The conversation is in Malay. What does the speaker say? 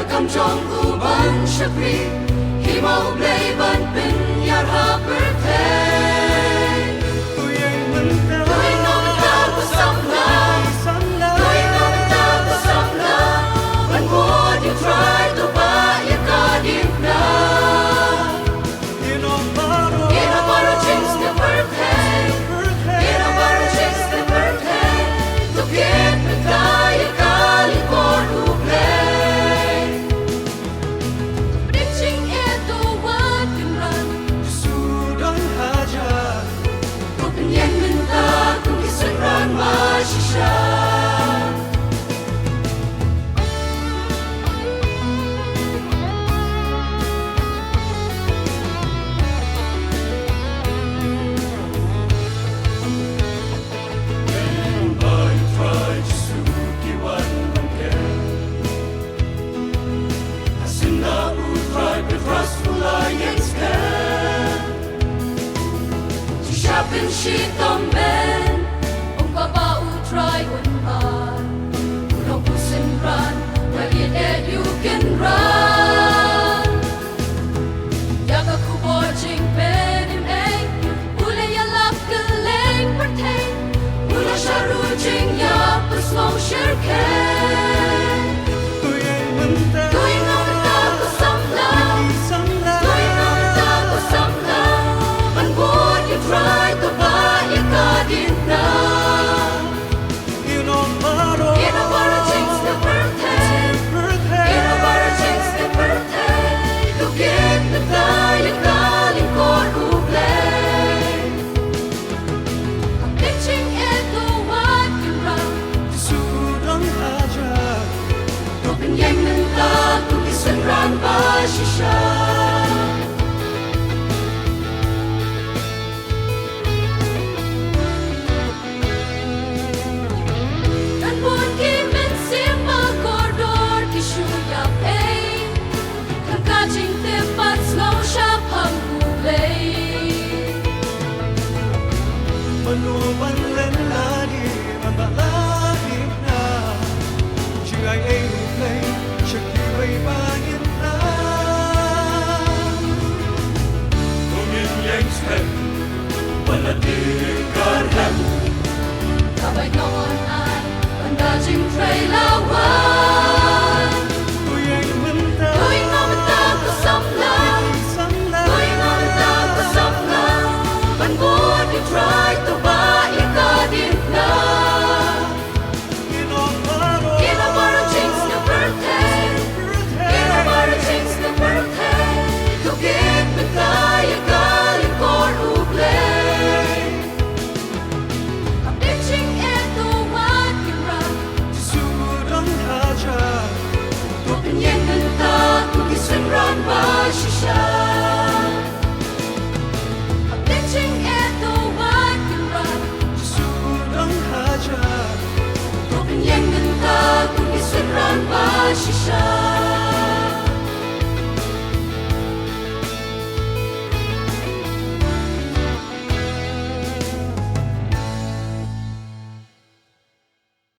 Cầm trong u ban shakri khi mau play ban pin yar ha birthday tôi ngóng ta có sắm la tôi ngóng ta có sắm la when would you try to buy a garden now in a bottle chase the birthday in a bottle chase the birthday to get me die a garden for to play She come ben, papa who try one man, who don't push and run, well you dead you can run. Yaga ku watching pen him egg, ule ya lap ke leg pertain, ula sharu jing ya pas mau share can. Doing on the top of some love, doing on the top of some love, and would you try to Shisha